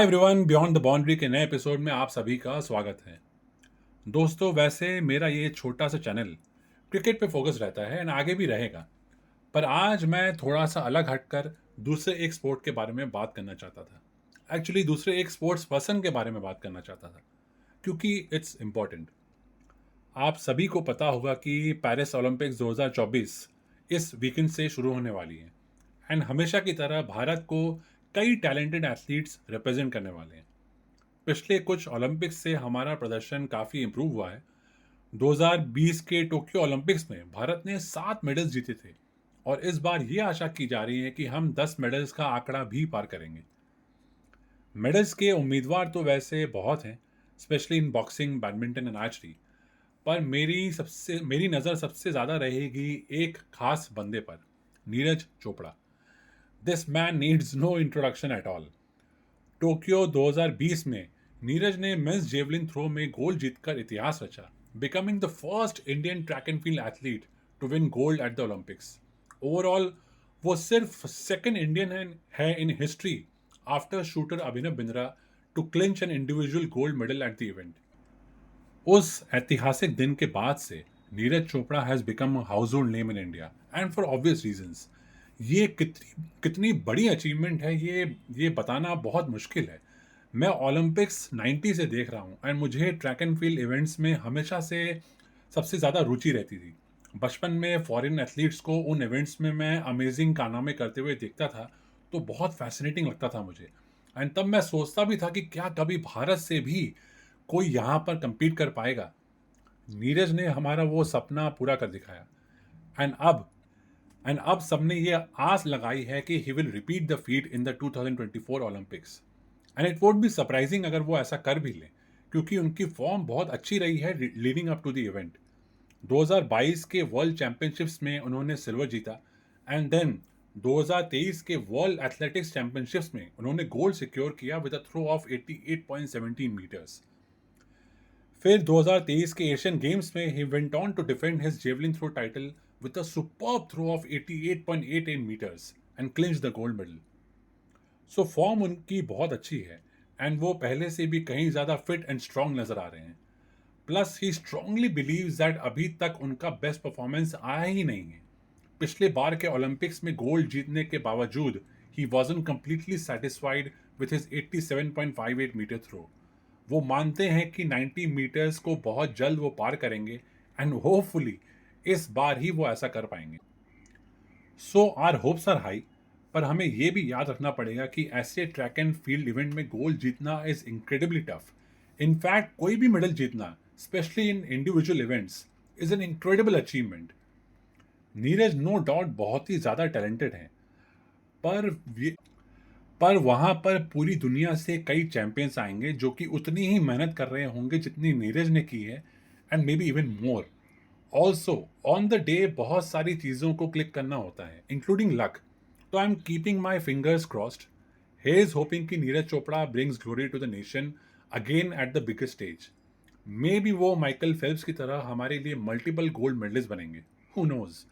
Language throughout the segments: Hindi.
Hi everyone, beyond the boundary के नए एपिसोड में आप सभी का स्वागत है। दोस्तों, वैसे मेरा ये छोटा सा चैनल क्रिकेट पे फोकस रहता है एंड आगे भी रहेगा। पर आज मैं थोड़ा सा अलग हटकर दूसरे एक स्पोर्ट के बारे में बात करना चाहता था। एक्चुअली दूसरे एक स्पोर्ट्स पर्सन के बारे में बात करना चाहता था, क्योंकि इट्स इम्पॉर्टेंट। आप सभी को पता होगा कि पेरिस ओलंपिक्स 2024 इस वीकेंड से शुरू होने वाली है एंड हमेशा की तरह भारत को कई टैलेंटेड एथलीट्स रिप्रेजेंट करने वाले हैं। पिछले कुछ ओलंपिक्स से हमारा प्रदर्शन काफ़ी इम्प्रूव हुआ है। 2020 के टोक्यो ओलंपिक्स में भारत ने 7 मेडल्स जीते थे और इस बार ये आशा की जा रही है कि हम 10 मेडल्स का आंकड़ा भी पार करेंगे। मेडल्स के उम्मीदवार तो वैसे बहुत हैं, specially in boxing, badminton and archery. पर मेरी नज़र सबसे ज़्यादा रहेगी एक खास बंदे पर, Neeraj Chopra. This man needs no introduction at all. Tokyo 2020 में नीरज ने मेंस जेवलिन थ्रो में गोल्ड जीतकर इतिहास रचा, becoming the first Indian track and field athlete to win gold at the Olympics. Overall वो सिर्फ सेकंड इंडियन है in history after shooter Abhinav Bindra to clinch an individual gold medal at the event. उस ऐतिहासिक दिन के बाद से Neeraj Chopra has become a house hold name in India and for obvious reasons. ये कितनी कितनी बड़ी अचीवमेंट है, ये बताना बहुत मुश्किल है। मैं ओलंपिक्स 90 से देख रहा हूँ एंड मुझे ट्रैक एंड फील्ड इवेंट्स में हमेशा से सबसे ज़्यादा रुचि रहती थी। बचपन में फॉरेन एथलीट्स को उन इवेंट्स में मैं अमेजिंग कारनामे करते हुए देखता था, तो बहुत फैसिनेटिंग लगता था मुझे। एंड तब मैं सोचता भी था कि क्या कभी भारत से भी कोई यहाँ पर compete कर पाएगा। नीरज ने हमारा वो सपना पूरा कर दिखाया। एंड अब सबने ये आस लगाई है कि he will repeat the feet in the 2024 Olympics. And it won't be surprising अगर वो ऐसा कर भी लें, क्योंकि उनकी फॉर्म बहुत अच्छी रही है leading up to the event. 2022 के वर्ल्ड चैंपियनशिप्स में उन्होंने सिल्वर जीता एंड देन 2023 के वर्ल्ड एथलेटिक्स चैंपियनशिप्स में उन्होंने गोल्ड सिक्योर किया with a throw of 88.17 metres. फिर 2023 के एशियन गेम्स में ही went on to defend his javelin throw title with a superb throw of 88.88 meters and clinched the gold medal. So form उनकी बहुत अच्छी है एंड वो पहले से भी कहीं ज़्यादा फिट एंड स्ट्रांग नजर आ रहे हैं। Plus he strongly believes that अभी तक उनका बेस्ट परफॉर्मेंस आया ही नहीं है। पिछले बार के ओलंपिक्स में गोल्ड जीतने के बावजूद he wasn't completely satisfied with his 87.58 metre throw. वो मानते हैं कि 90 मीटर्स को बहुत जल्द वो पार करेंगे एंड होपफुली इस बार ही वो ऐसा कर पाएंगे। So our hopes are high. पर हमें यह भी याद रखना पड़ेगा कि ऐसे ट्रैक एंड फील्ड इवेंट में गोल्ड जीतना इज इनक्रेडिबली टफ। इनफैक्ट कोई भी मेडल जीतना, specially in individual events, is an incredible achievement. Neeraj no doubt बहुत ही ज़्यादा टैलेंटेड हैं, पर पर वहां पर पूरी दुनिया से कई चैंपियंस आएंगे जो कि उतनी ही मेहनत कर रहे होंगे जितनी नीरज ने की है, and may be even more. Also on the day बहुत सारी चीज़ों को क्लिक करना होता है, इंक्लूडिंग लक। तो I am keeping my fingers crossed. He is hoping कि Neeraj Chopra brings glory to the nation again at the biggest stage. Maybe वो माइकल फेल्प्स की तरह हमारे लिए मल्टीपल गोल्ड मेडलिस्ट बनेंगे, हु नोज।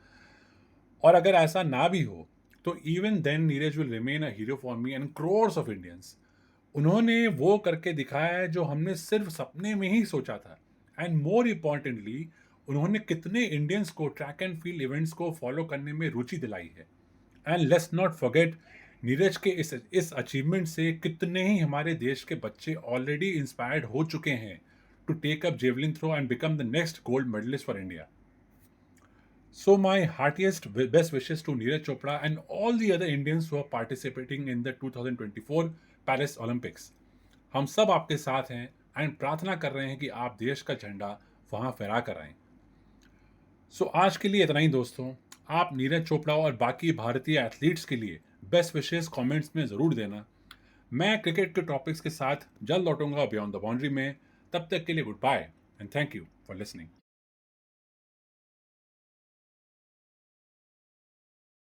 और अगर ऐसा ना भी हो तो even then Neeraj will remain a hero for me and crores of Indians. उन्होंने वो करके दिखाया है जो हमने सिर्फ सपने में ही सोचा था। एंड मोर इम्पॉर्टेंटली, उन्होंने कितने इंडियंस को ट्रैक एंड फील्ड इवेंट्स को फॉलो करने में रुचि दिलाई है। And let's not forget, Neeraj के इस अचीवमेंट से कितने ही हमारे देश के बच्चे ऑलरेडी इंस्पायर्ड हो चुके हैं to take up javelin throw and become the next gold medallist for India. So my heartiest best wishes to Neeraj Chopra and all the other Indians who are participating in the 2024 Paris Olympics. हम सब आपके साथ हैं एंड प्रार्थना कर रहे हैं कि आप देश का झंडा वहां फहरा कर आएं। सो आज के लिए इतना ही दोस्तों। आप नीरज चोपड़ा और बाकी भारतीय एथलीट्स के लिए बेस्ट विशेस कमेंट्स में ज़रूर देना। मैं क्रिकेट के टॉपिक्स के साथ जल्द लौटूंगा बियॉन्ड द बाउंड्री में। तब तक के लिए goodbye and thank you for listening.